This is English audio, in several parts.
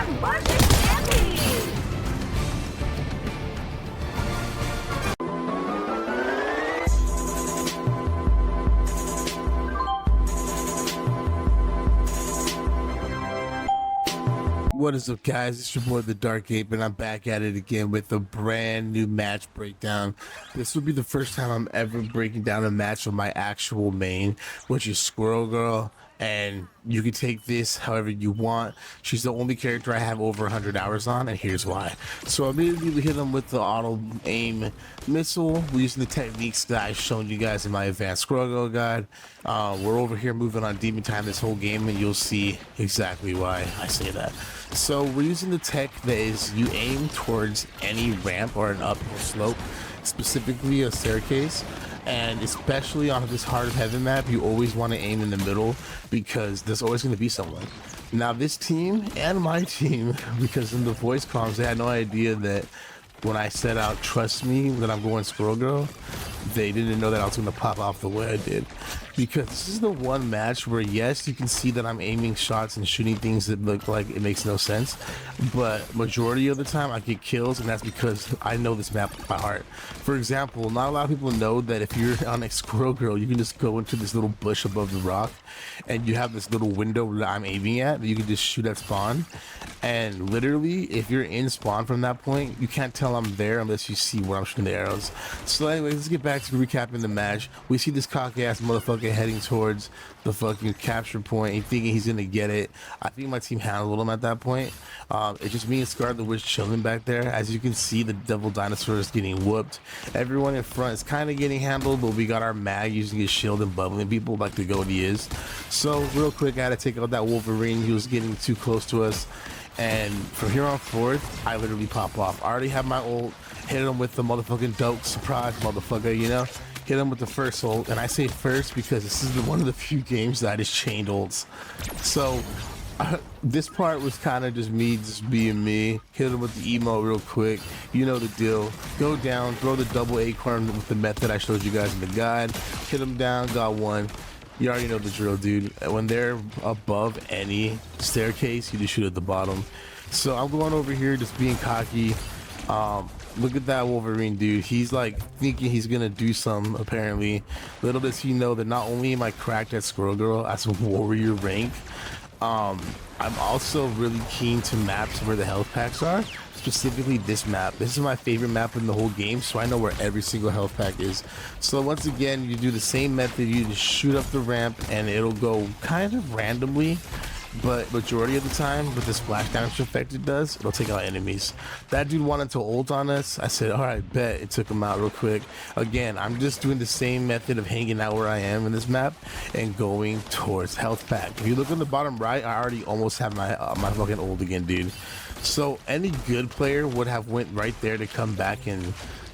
What is up, guys? It's your boy TheDarkApe, and I'm back at it again with a brand new match breakdown. This will be the first time I'm ever breaking down a match with my actual main, which is Squirrel Girl. And you can take this however you want. She's the only character I have over 100 hours on, and here's why. So immediately we hit them with the auto aim missile. We're using the techniques that I've shown you guys in my advanced Squirrel Girl guide. We're over here moving on demon time this whole game, and you'll see exactly why I say that. So we're using the tech that is you aim towards any ramp or an uphill slope, specifically a staircase. And especially on this hard heaven map, you always want to aim in the middle because there's always going to be someone. Now this team and my team, because in the voice comms, they had no idea that when I set out, trust me, that I'm going Squirrel Girl, they didn't know that I was going to pop off the way I did. Because this is the one match where, yes, you can see that I'm aiming shots and shooting things that look like it makes no sense, but majority of the time I get kills, and that's because I know this map by heart. For example, not a lot of people know that if you're on a Squirrel Girl, you can just go into this little bush above the rock, and you have this little window that I'm aiming at that you can just shoot at spawn. And literally, if you're in spawn from that point, you can't tell I'm there unless you see where I'm shooting the arrows. So anyways, let's get back to recapping the match. We see this cocky ass motherfucker heading towards the fucking capture point and thinking he's gonna get it. I think my team handled him at that point. It's just me and Scar the Witch chilling back there. As you can see, the devil dinosaur is getting whooped. Everyone in front is kind of getting handled, but we got our mag using his shield and bubbling people like the goatee is. So real quick, I had to take out that Wolverine. He was getting too close to us. And from here on forth, I literally pop off. I already have my ult, hit him with the motherfucking dope surprise motherfucker, you know? Hit him with the first ult, and I say first because this is one of the few games that I just chained ults. So this part was kind of just me just being me. Hit him with the emo real quick, you know the deal. Go down, throw the double acorn with the method I showed you guys in the guide. Hit him down, got one. You already know the drill, dude. When they're above any staircase, you just shoot at the bottom. So I'm going over here just being cocky. Look at that Wolverine, dude. He's like thinking he's gonna do some, apparently. Little does he know that not only am I cracked at Squirrel Girl as a warrior rank, I'm also really keen to maps where the health packs are. Specifically this map. This is my favorite map in the whole game, so I know where every single health pack is. So once again, you do the same method. You just shoot up the ramp and it'll go kind of randomly, but majority of the time with the splash damage effect it does, it'll take out enemies. That dude wanted to ult on us. I said, all right, bet. It took him out real quick. Again, I'm just doing the same method of hanging out where I am in this map and going towards health pack. If you look on the bottom right, I already almost have my my fucking ult again, dude. So any good player would have went right there to come back and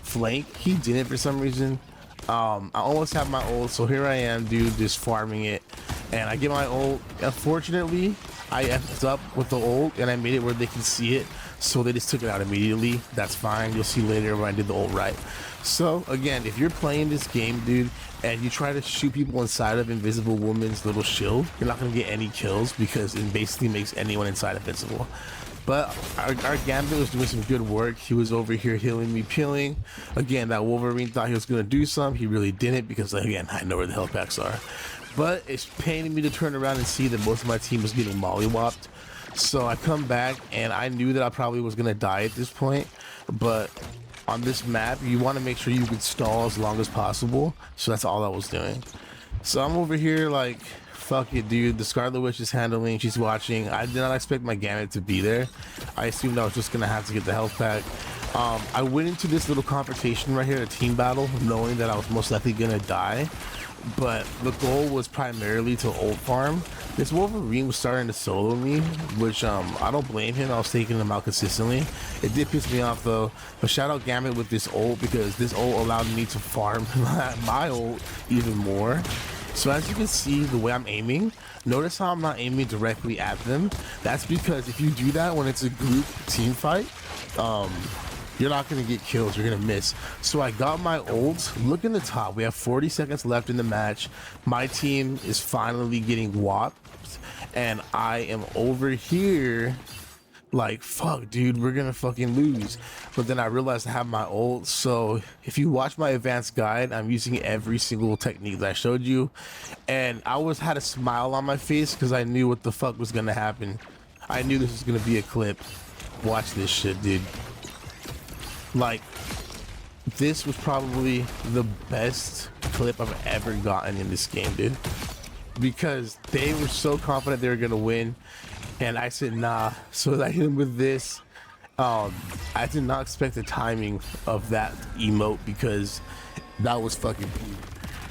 flank. He didn't for some reason. I almost have my ult, so here I am, dude, just farming it, and I get my ult. Unfortunately, I effed up with the ult and I made it where they can see it, so they just took it out immediately. That's fine. You'll see later when I did the ult right. So again, if you're playing this game, dude, and you try to shoot people inside of Invisible Woman's little shield, you're not gonna get any kills because it basically makes anyone inside invincible. But our Gambit was doing some good work. He was over here healing me, peeling. Again, that Wolverine thought he was going to do some. He really didn't because, again, I know where the health packs are. But it's paining me to turn around and see that most of my team was getting mollywopped. So I come back, and I knew that I probably was going to die at this point. But on this map, you want to make sure you can stall as long as possible. So that's all I was doing. So I'm over here like, fuck it, dude. The Scarlet Witch is handling. She's watching. I did not expect my Gambit to be there. I assumed I was just gonna have to get the health pack. I went into this little confrontation right here, a team battle, knowing that I was most likely gonna die. But the goal was primarily to ult farm. This Wolverine was starting to solo me, which I don't blame him. I was taking him out consistently. It did piss me off though. But shout out Gambit with this ult, because this ult allowed me to farm my ult even more. So as you can see, the way I'm aiming, notice how I'm not aiming directly at them. That's because if you do that when it's a group team fight, you're not going to get kills, you're going to miss. So I got my ult. Look in the top, we have 40 seconds left in the match. My team is finally getting whopped, and I am over here like, fuck, dude, we're gonna fucking lose. But then I realized I have my ult, so if you watch my advanced guide, I'm using every single technique that I showed you, and I always had a smile on my face because I knew what the fuck was gonna happen. I knew this was gonna be a clip. Watch this shit, dude. Like, this was probably the best clip I've ever gotten in this game, dude, because they were so confident they were gonna win, and I said nah. So I hit him with this. I did not expect the timing of that emote because that was fucking peak.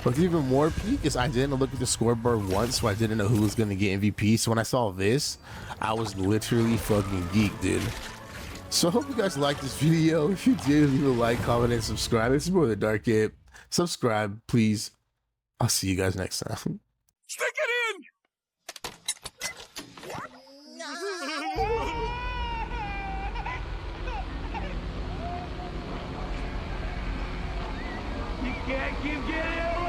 What's even more peak is I didn't look at the scoreboard once, so I didn't know who was gonna get MVP. So when I saw this, I was literally fucking geeked, dude. So I hope you guys liked this video. If you did, leave a like, comment, and subscribe. It's more TheDarkApe. Subscribe, please. I'll see you guys next time. Stick it in! You can't keep getting